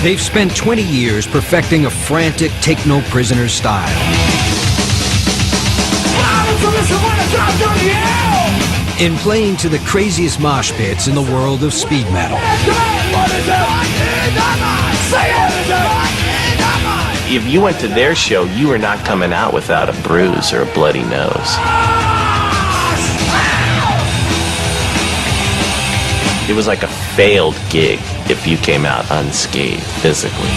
They've spent 20 years perfecting a frantic, take-no-prisoners style. In playing to the craziest mosh pits in the world of speed metal. If you went to their show, you were not coming out without a bruise or a bloody nose. It was like a failed gig if you came out unscathed physically.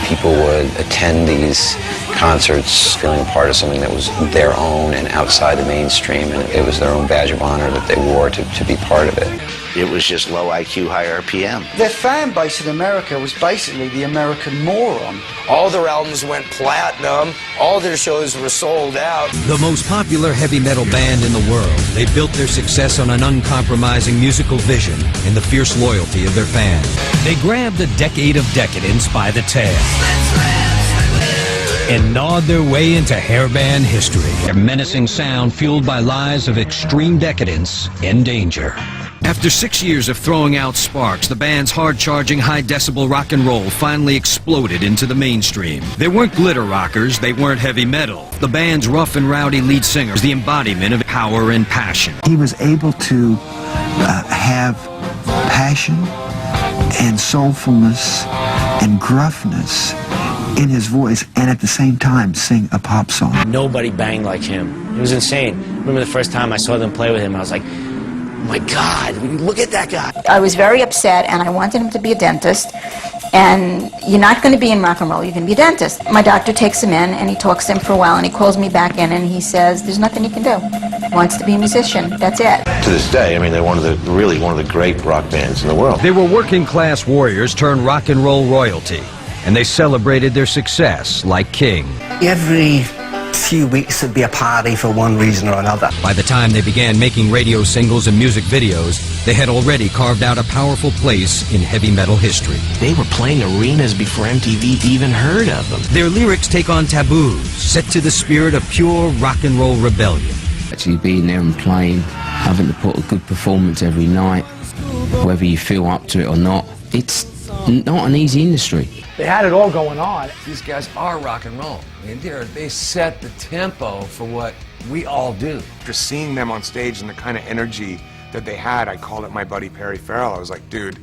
People would attend these concerts feeling a part of something that was their own and outside the mainstream, and it was their own badge of honor that they wore to be part of it. It was just low IQ, high RPM. Their fan base in America was basically the American moron. All their albums went platinum. All their shows were sold out. The most popular heavy metal band in the world, they built their success on an uncompromising musical vision and the fierce loyalty of their fans. They grabbed a decade of decadence by the tail and gnawed their way into hairband history. Their menacing sound fueled by lies of extreme decadence and danger. After 6 years of throwing out sparks, the band's hard-charging, high-decibel rock and roll finally exploded into the mainstream. They weren't glitter rockers, they weren't heavy metal. The band's rough and rowdy lead singer was the embodiment of power and passion. He was able to have passion and soulfulness and gruffness in his voice, and at the same time sing a pop song. Nobody banged like him. It was insane. I remember the first time I saw them play with him, I was like, oh my God, look at that guy. I was very upset, and I wanted him to be a dentist. And you're not going to be in rock and roll, you can be a dentist. My doctor takes him in, and he talks to him for a while, and he calls me back in, and he says, there's nothing he can do. He wants to be a musician, that's it. To this day, I mean, they're really one of the great rock bands in the world. They were working-class warriors turned rock and roll royalty, and they celebrated their success like King. Every few weeks there'd be a party for one reason or another. By the time they began making radio singles and music videos, they had already carved out a powerful place in heavy metal history. They were playing arenas before MTV even heard of them. Their lyrics take on taboos, set to the spirit of pure rock and roll rebellion. Actually being there and playing, having to put a good performance every night, whether you feel up to it or not, it's not an easy industry. They had it all going on. These guys are rock and roll. I mean, they set the tempo for what we all do. After seeing them on stage and the kind of energy that they had, I called up my buddy Perry Farrell. I was like, dude,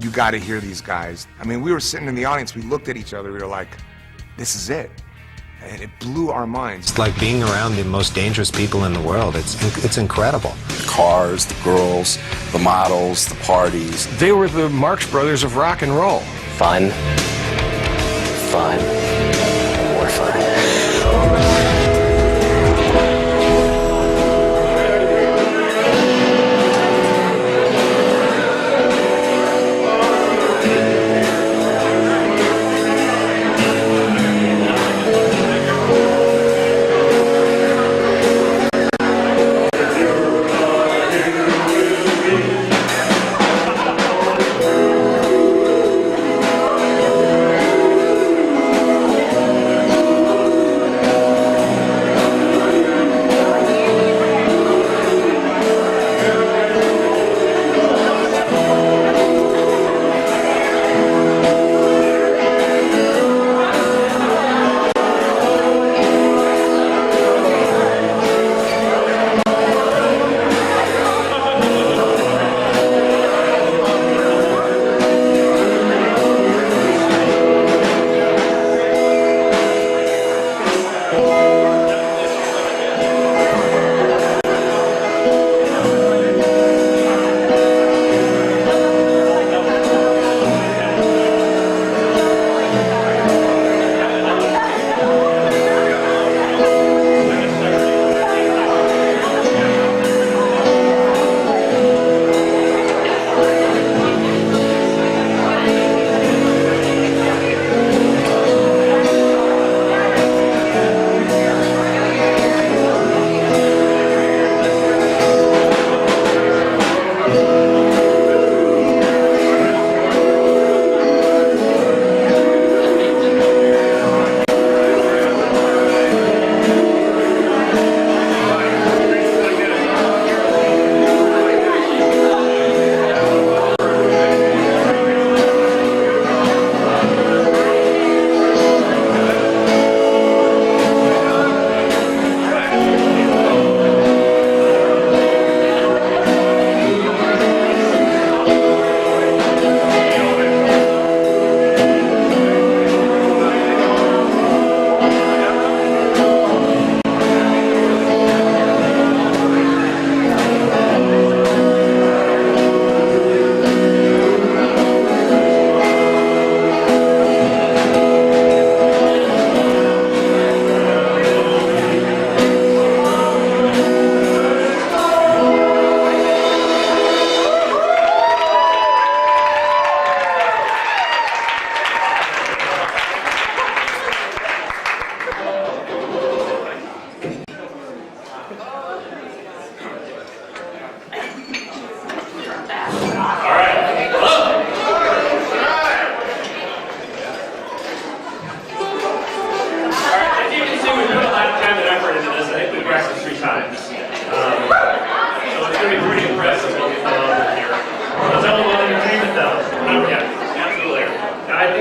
you got to hear these guys. I mean, we were sitting in the audience, we looked at each other, we were like, this is it. And it blew our minds. It's like being around the most dangerous people in the world. It's incredible. The cars, the girls, the models, the parties. They were the Marx Brothers of rock and roll. Fun, fun, more fun.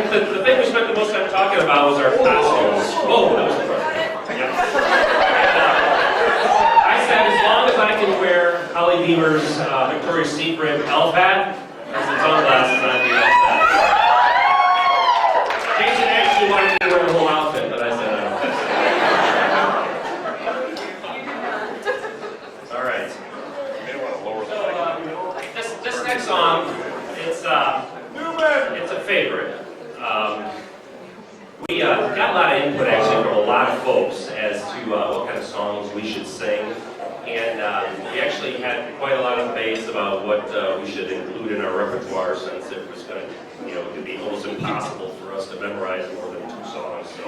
think the thing we spent the most time talking about was our costumes. Oh, that was perfect. Yep. I said, as long as I can wear Holly Beamer's Victoria's Secret elf hat, as the sunglasses on the elf hat. Jason actually wanted me to wear the whole outfit, but I said I don't think so. All right. So, this next song, it's a favorite. We got a lot of input actually from a lot of folks as to what kind of songs we should sing, and we actually had quite a lot of debates about what we should include in our repertoire, since it was going to, it could be almost impossible for us to memorize more than 2 songs. So.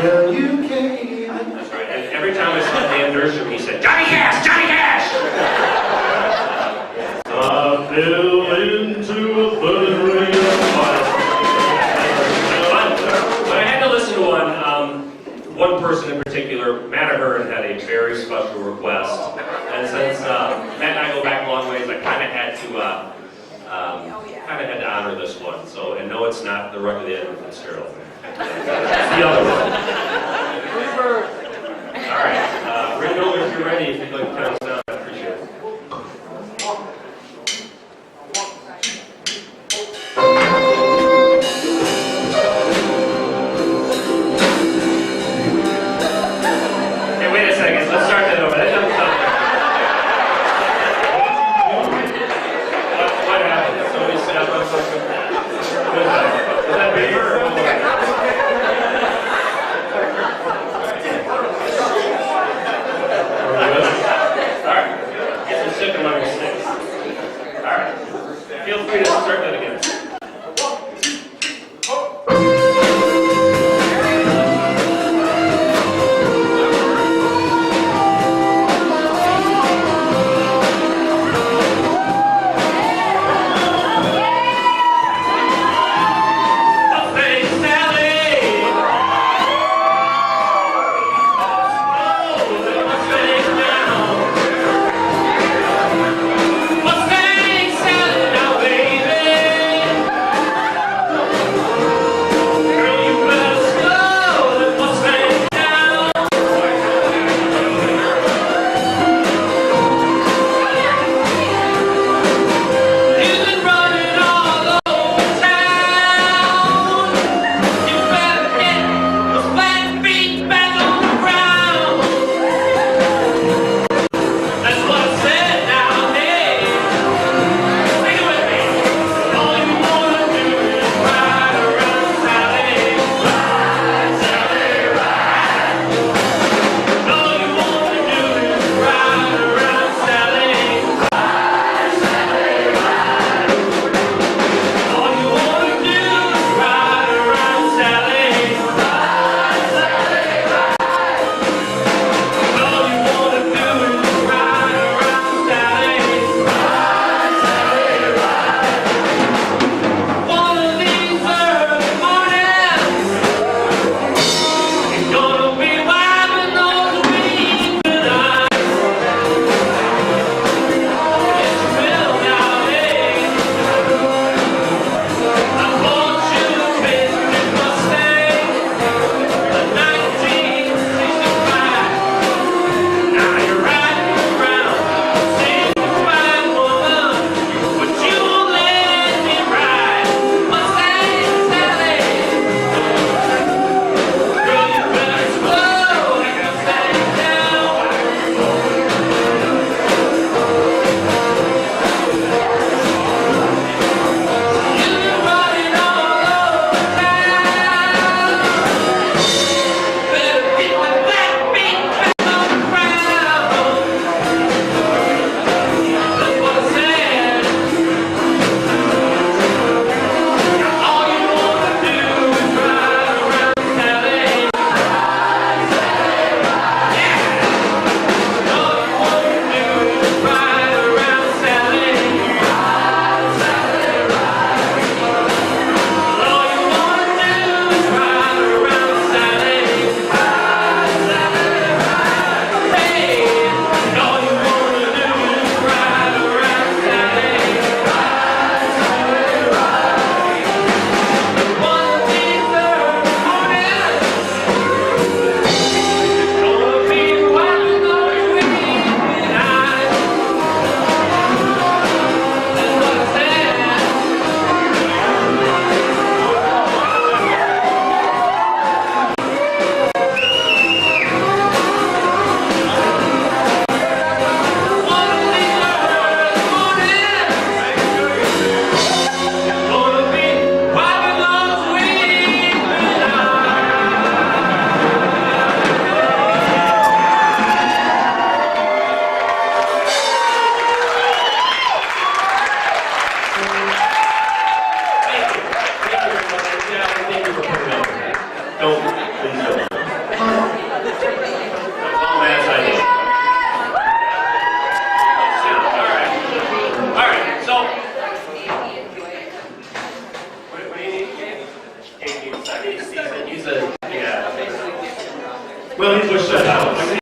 That's right. And every time I saw Dan Dersham, he said, "Johnny Cash! Johnny Cash!" I fell into a burning ring of fire. But I had to listen to one person in particular. Matt Ahern had a very special request, and since Matt and I go back a long ways, I kind of had to honor this one. So, and no, it's not the record of the Edmund Fitzgerald. It's the other one. All right, Ringo, if you're ready, if you'd like to